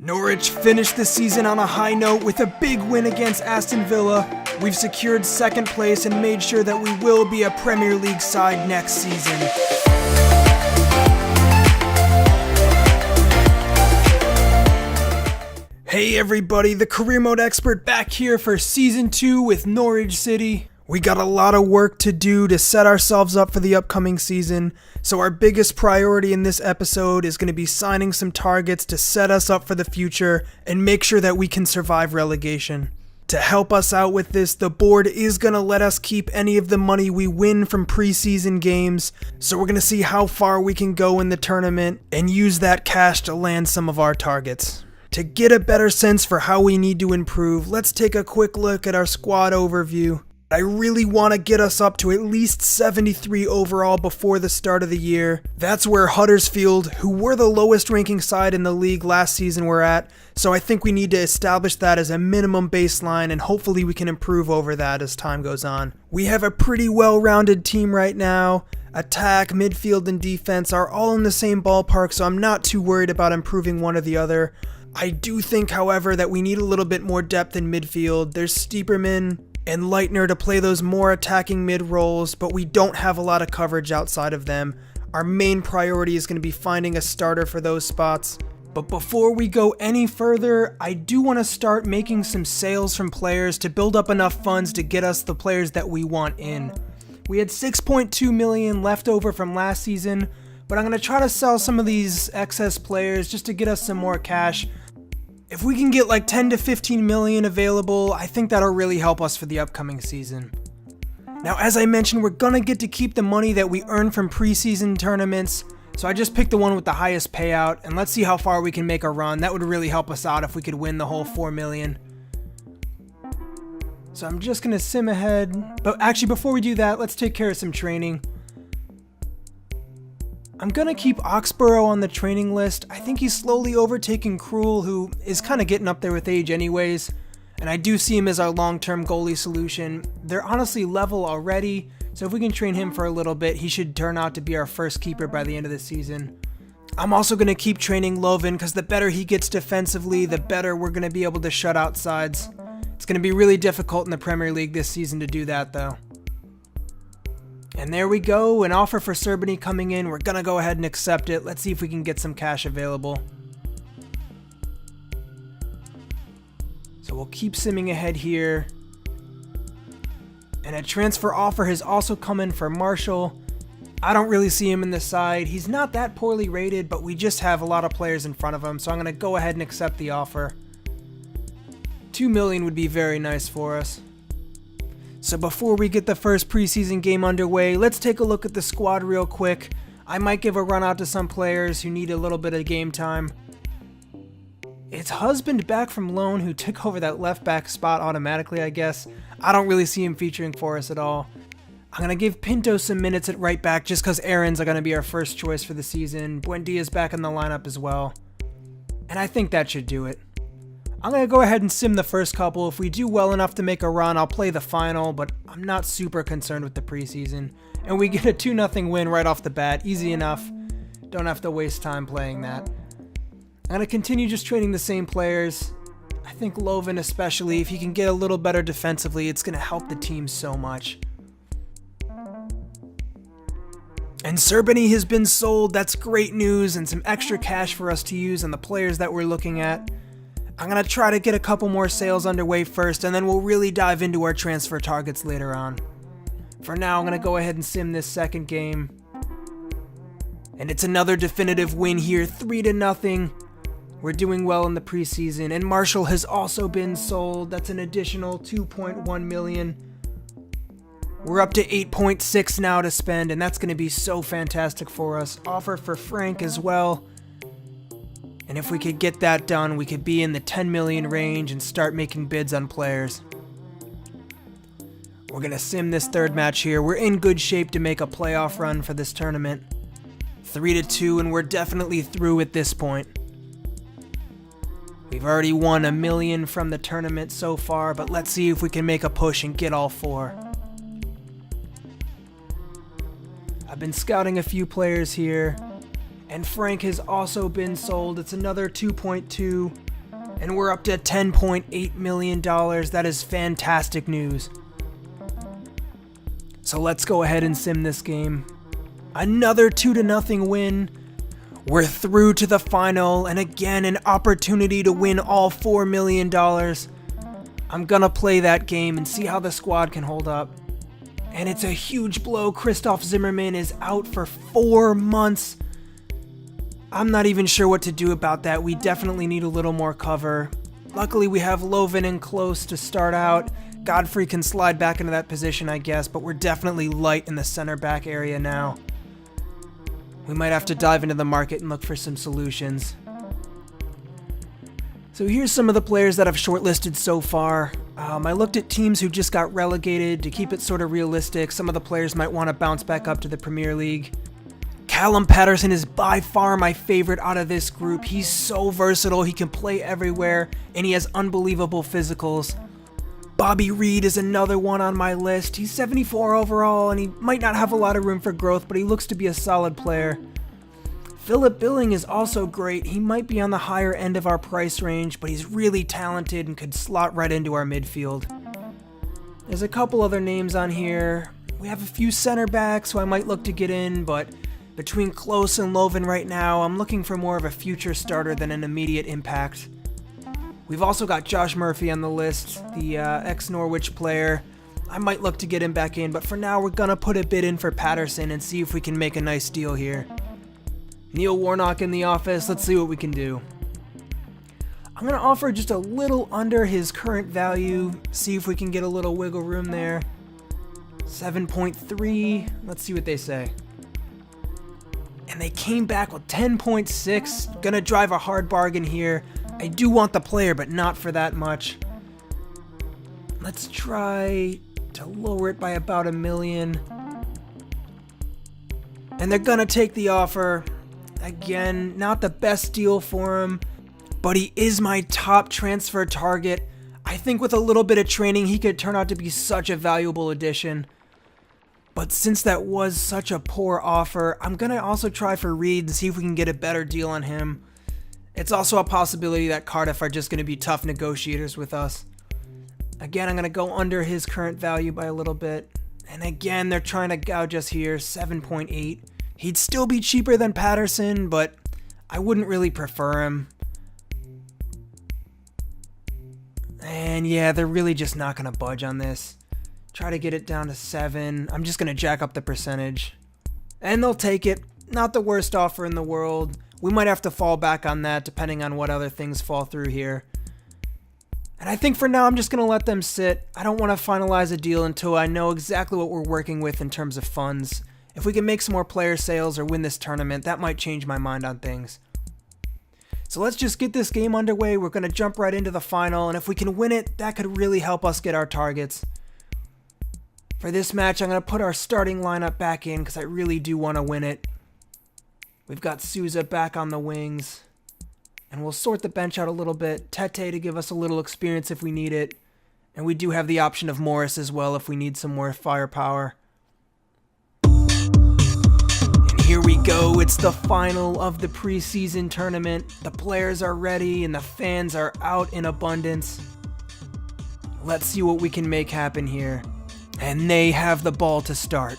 Norwich finished the season on a high note with a big win against Aston Villa. We've secured second place and made sure that we will be a Premier League side next season. Hey everybody, the Career Mode Expert back here for Season 2 with Norwich City. We got a lot of work to do to set ourselves up for the upcoming season, so our biggest priority in this episode is going to be signing some targets to set us up for the future and make sure that we can survive relegation. To help us out with this, the board is going to let us keep any of the money we win from preseason games, so we're going to see how far we can go in the tournament and use that cash to land some of our targets. To get a better sense for how we need to improve, let's take a quick look at our squad overview. I really want to get us up to at least 73 overall before the start of the year. That's where Huddersfield, who were the lowest ranking side in the league last season, were at, so I think we need to establish that as a minimum baseline, and hopefully we can improve over that as time goes on. We have a pretty well-rounded team right now. Attack, midfield, and defense are all in the same ballpark, so I'm not too worried about improving one or the other. I do think, however, that we need a little bit more depth in midfield. There's Stiepermann and Leitner to play those more attacking mid roles, but we don't have a lot of coverage outside of them. Our main priority is going to be finding a starter for those spots. But before we go any further, I do want to start making some sales from players to build up enough funds to get us the players that we want in. We had 6.2 million left over from last season, but I'm going to try to sell some of these excess players just to get us some more cash. If we can get like 10 to 15 million available, I think that'll really help us for the upcoming season. Now, as I mentioned, we're gonna get to keep the money that we earn from preseason tournaments, so I just picked the one with the highest payout, and let's see how far we can make a run. That would really help us out if we could win the whole 4 million. So I'm just gonna sim ahead, but actually before we do that, let's take care of some training. I'm gonna keep Oxborough on the training list. I think he's slowly overtaking Krul, who is kind of getting up there with age anyways, and I do see him as our long-term goalie solution. They're honestly level already, so if we can train him for a little bit, he should turn out to be our first keeper by the end of the season. I'm also gonna keep training Lovin, because the better he gets defensively, the better we're gonna be able to shut out sides. It's gonna be really difficult in the Premier League this season to do that though. And there we go, an offer for Serbany coming in. We're going to go ahead and accept it. Let's see if we can get some cash available. So we'll keep simming ahead here. And a transfer offer has also come in for Marshall. I don't really see him in the side. He's not that poorly rated, but we just have a lot of players in front of him, so I'm going to go ahead and accept the offer. 2 million would be very nice for us. So before we get the first preseason game underway, let's take a look at the squad real quick. I might give a run out to some players who need a little bit of game time. It's Husband back from loan who took over that left back spot automatically, I guess. I don't really see him featuring for us at all. I'm going to give Pinto some minutes at right back just because Aaron's are going to be our first choice for the season. Buendia's back in the lineup as well. And I think that should do it. I'm going to go ahead and sim the first couple. If we do well enough to make a run, I'll play the final, but I'm not super concerned with the preseason. And we get a 2-0 win right off the bat. Easy enough. Don't have to waste time playing that. I'm going to continue just training the same players. I think Lovin especially, if he can get a little better defensively, it's going to help the team so much. And Serbany has been sold. That's great news and some extra cash for us to use on the players that we're looking at. I'm going to try to get a couple more sales underway first, and then we'll really dive into our transfer targets later on. For now, I'm going to go ahead and sim this second game. And it's another definitive win here, 3-0. We're doing well in the preseason, and Marshall has also been sold. That's an additional 2.1 million. We're up to 8.6 now to spend, and that's going to be so fantastic for us. Offer for Frank as well. And if we could get that done, we could be in the 10 million range and start making bids on players. We're going to sim this third match here. We're in good shape to make a playoff run for this tournament. 3-2, and we're definitely through at this point. We've already won $1 million from the tournament so far, but let's see if we can make a push and get all 4. I've been scouting a few players here. And Frank has also been sold. It's another 2.2. And we're up to $10.8 million. That is fantastic news. So let's go ahead and sim this game. Another 2-0 win. We're through to the final, and again, an opportunity to win all $4 million. I'm gonna play that game and see how the squad can hold up. And it's a huge blow. Christoph Zimmermann is out for 4 months. I'm not even sure what to do about that. We definitely need a little more cover. Luckily, we have Lovin and Close to start out. Godfrey can slide back into that position, I guess, but we're definitely light in the center back area now. We might have to dive into the market and look for some solutions. So here's some of the players that I've shortlisted so far. I looked at teams who just got relegated to keep it sort of realistic. Some of the players might want to bounce back up to the Premier League. Callum Patterson is by far my favorite out of this group. He's so versatile, he can play everywhere, and he has unbelievable physicals. Bobby Reed is another one on my list. He's 74 overall, and he might not have a lot of room for growth, but he looks to be a solid player. Philip Billing is also great. He might be on the higher end of our price range, but he's really talented and could slot right into our midfield. There's a couple other names on here. We have a few center backs who I might look to get in, but between Close and Lovin right now, I'm looking for more of a future starter than an immediate impact. We've also got Josh Murphy on the list, the ex-Norwich player. I might look to get him back in, but for now we're gonna put a bid in for Patterson and see if we can make a nice deal here. Neil Warnock in the office, let's see what we can do. I'm gonna offer just a little under his current value, see if we can get a little wiggle room there. 7.3, let's see what they say. And they came back with 10.6. Gonna drive a hard bargain here. I do want the player, but not for that much. Let's try to lower it by about $1 million. And they're gonna take the offer. Again, not the best deal for him, but he is my top transfer target. I think with a little bit of training, he could turn out to be such a valuable addition. But since that was such a poor offer, I'm going to also try for Reed and see if we can get a better deal on him. It's also a possibility that Cardiff are just going to be tough negotiators with us. Again, I'm going to go under his current value by a little bit. And again, they're trying to gouge us here, 7.8. He'd still be cheaper than Patterson, but I wouldn't really prefer him. And yeah, they're really just not going to budge on this. Try to get it down to 7. I'm just going to jack up the percentage. And they'll take it. Not the worst offer in the world. We might have to fall back on that depending on what other things fall through here. And I think for now I'm just going to let them sit. I don't want to finalize a deal until I know exactly what we're working with in terms of funds. If we can make some more player sales or win this tournament, that might change my mind on things. So let's just get this game underway. We're going to jump right into the final, and if we can win it, that could really help us get our targets. For this match, I'm going to put our starting lineup back in because I really do want to win it. We've got Souza back on the wings. And we'll sort the bench out a little bit. Tete to give us a little experience if we need it. And we do have the option of Morris as well if we need some more firepower. And here we go. It's the final of the preseason tournament. The players are ready and the fans are out in abundance. Let's see what we can make happen here. And they have the ball to start.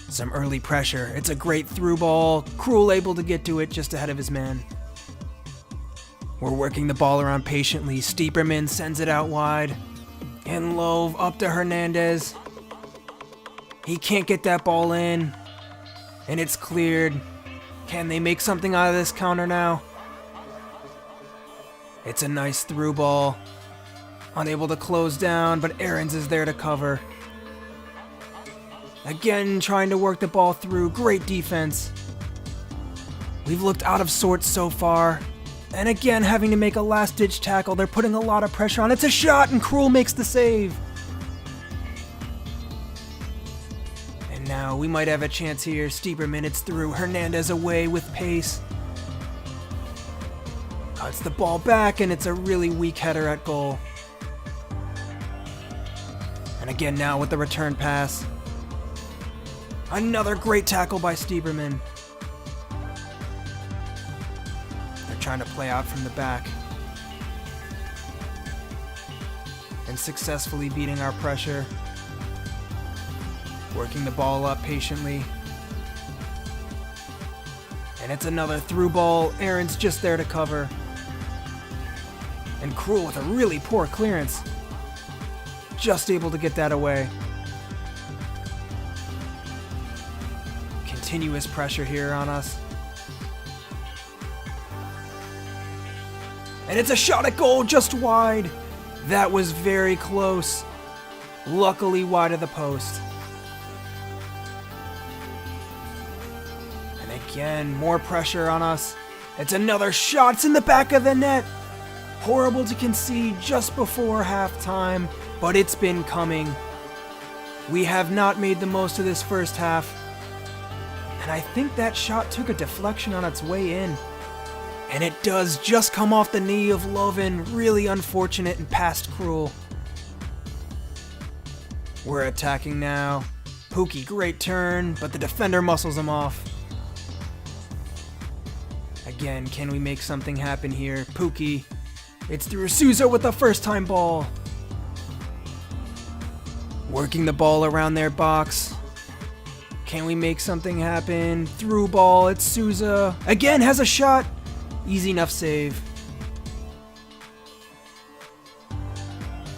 Some early pressure. It's a great through ball. Krul able to get to it just ahead of his man. We're working the ball around patiently. Stiepermann sends it out wide. And Love up to Hernandez. He can't get that ball in. And it's cleared. Can they make something out of this counter now? It's a nice through ball. Unable to close down, but Aarons is there to cover. Again, trying to work the ball through. Great defense. We've looked out of sorts so far. And again, having to make a last-ditch tackle. They're putting a lot of pressure on. It's a shot, and Krul makes the save. And now we might have a chance here. Stiepermann, it's through. Hernandez away with pace. Cuts the ball back, and it's a really weak header at goal. And again now with the return pass. Another great tackle by Stiepermann. They're trying to play out from the back. And successfully beating our pressure. Working the ball up patiently. And it's another through ball. Aaron's just there to cover. And Cruel with a really poor clearance. Just able to get that away. Continuous pressure here on us. And it's a shot at goal, just wide. That was very close. Luckily wide of the post. And again, more pressure on us. It's another shot. It's in the back of the net. Horrible to concede just before halftime, but it's been coming. We have not made the most of this first half. And I think that shot took a deflection on its way in. And it does just come off the knee of Lovin. Really unfortunate and past Cruel. We're attacking now. Pookie, great turn, but the defender muscles him off. Again, can we make something happen here? Pookie. It's through Souza with the first time ball. Working the ball around their box. Can we make something happen? Through ball, it's Souza. Again, has a shot. Easy enough save.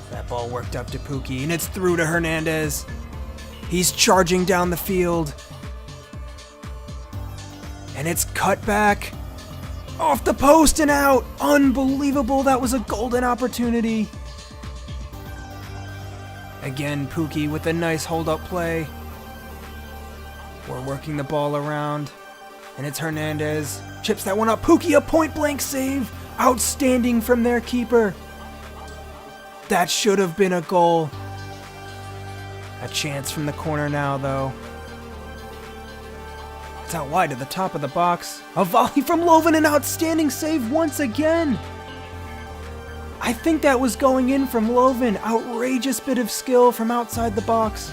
That ball worked up to Pookie, and it's through to Hernandez. He's charging down the field. And it's cut back. Off the post and out. Unbelievable. That was a golden opportunity. Again, Pookie with a nice hold-up play. We're working the ball around. And it's Hernandez. Chips that one up. Pookie, a point-blank save. Outstanding from their keeper. That should have been a goal. A chance from the corner now, though. It's out wide to the top of the box. A volley from Lovin, an outstanding save once again. I think that was going in from Lovin. Outrageous bit of skill from outside the box.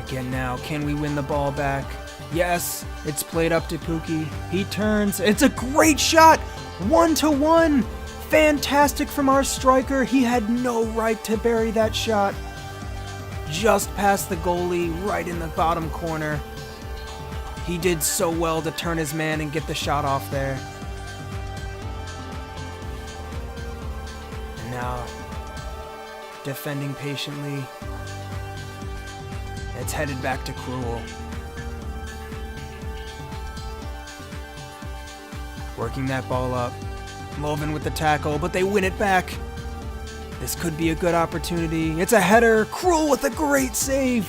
Again now, can we win the ball back? Yes, it's played up to Pookie. He turns. It's a great shot. 1-1. Fantastic from our striker. He had no right to bury that shot. Just past the goalie, right in the bottom corner. He did so well to turn his man and get the shot off there. And now, defending patiently. It's headed back to Cruel. Working that ball up. Lovin with the tackle, but they win it back. This could be a good opportunity. It's a header. Cruel with a great save.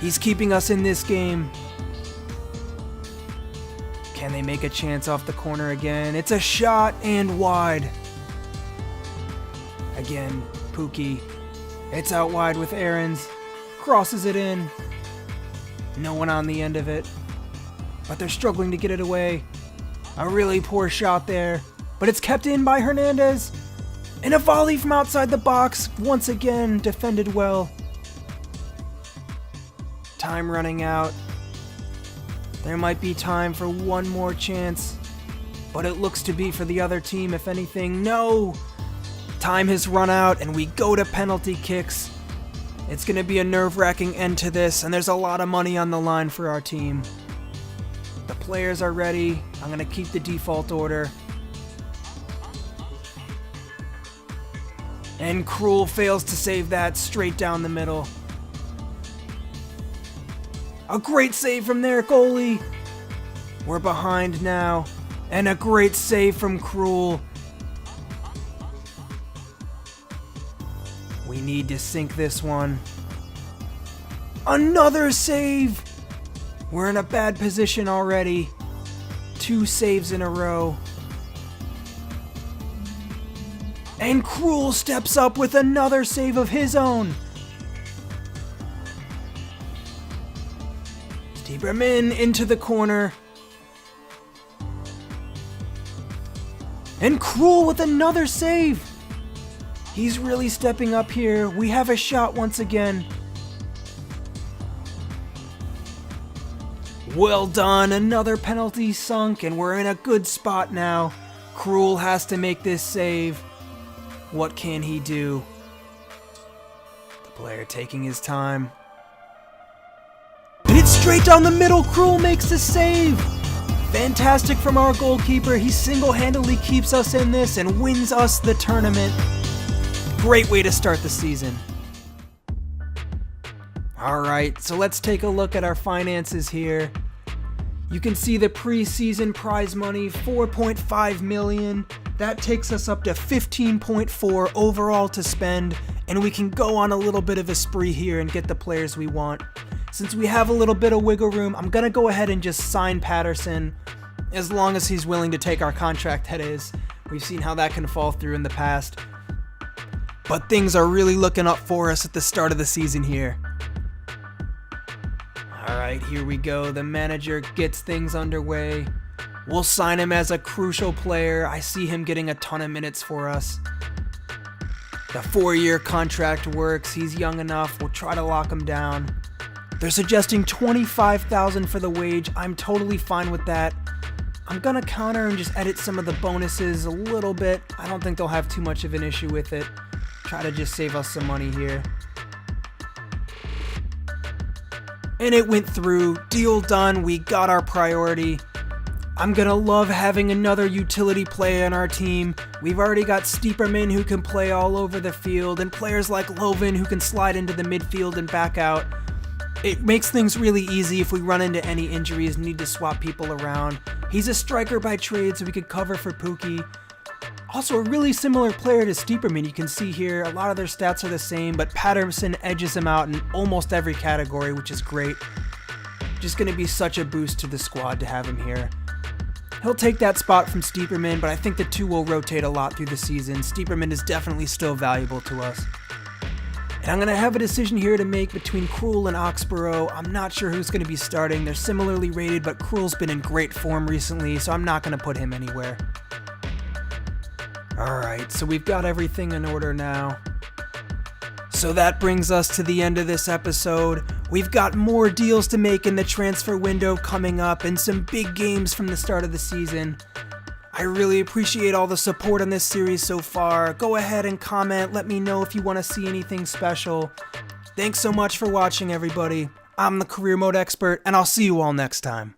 He's keeping us in this game. Can they make a chance off the corner again? It's a shot and wide. Again, Pookie. It's out wide with Aarons. Crosses it in. No one on the end of it. But they're struggling to get it away. A really poor shot there. But it's kept in by Hernandez. And a volley from outside the box. Once again, defended well. Time running out. There might be time for one more chance. But it looks to be for the other team, if anything. No! Time has run out, and we go to penalty kicks. It's going to be a nerve-wracking end to this, and there's a lot of money on the line for our team. The players are ready. I'm going to keep the default order. And Cruel fails to save that straight down the middle. A great save from their goalie. We're behind now. And a great save from Cruel. We need to sink this one. Another save! We're in a bad position already. 2 saves in a row. And Cruel steps up with another save of his own. Stieberman into the corner. And Cruel with another save. He's really stepping up here. We have a shot once again. Well done, another penalty sunk, and we're in a good spot now. Krul has to make this save. What can he do? The player taking his time. And it's straight down the middle. Krul makes the save. Fantastic from our goalkeeper. He single-handedly keeps us in this and wins us the tournament. Great way to start the season. Alright, so let's take a look at our finances here. You can see the preseason prize money, $4.5 million. That takes us up to $15.4 overall to spend, and we can go on a little bit of a spree here and get the players we want. Since we have a little bit of wiggle room, I'm going to go ahead and just sign Patterson, as long as he's willing to take our contract, that is. We've seen how that can fall through in the past. But things are really looking up for us at the start of the season here. Alright, here we go. The manager gets things underway. We'll sign him as a crucial player. I see him getting a ton of minutes for us. The 4-year contract works. He's young enough. We'll try to lock him down. They're suggesting $25,000 for the wage. I'm totally fine with that. I'm gonna counter and just edit some of the bonuses a little bit. I don't think they'll have too much of an issue with it. Try to just save us some money here. And it went through. Deal done. We got our priority. I'm gonna love having another utility player on our team. We've already got Steeperman who can play all over the field, and players like Loven who can slide into the midfield and back out. It makes things really easy if we run into any injuries and need to swap people around. He's a striker by trade, so we could cover for Pookie. Also a really similar player to Steeperman. You can see here a lot of their stats are the same, but Patterson edges him out in almost every category, which is great. Just going to be such a boost to the squad to have him here. He'll take that spot from Steeperman, but I think the two will rotate a lot through the season. Steeperman is definitely still valuable to us. And I'm going to have a decision here to make between Krul and Oxborough. I'm not sure who's going to be starting. They're similarly rated, but Krul's been in great form recently, so I'm not going to put him anywhere. Alright, so we've got everything in order now. So that brings us to the end of this episode. We've got more deals to make in the transfer window coming up and some big games from the start of the season. I really appreciate all the support on this series so far. Go ahead and comment, let me know if you want to see anything special. Thanks so much for watching, everybody. I'm the Career Mode Expert, and I'll see you all next time.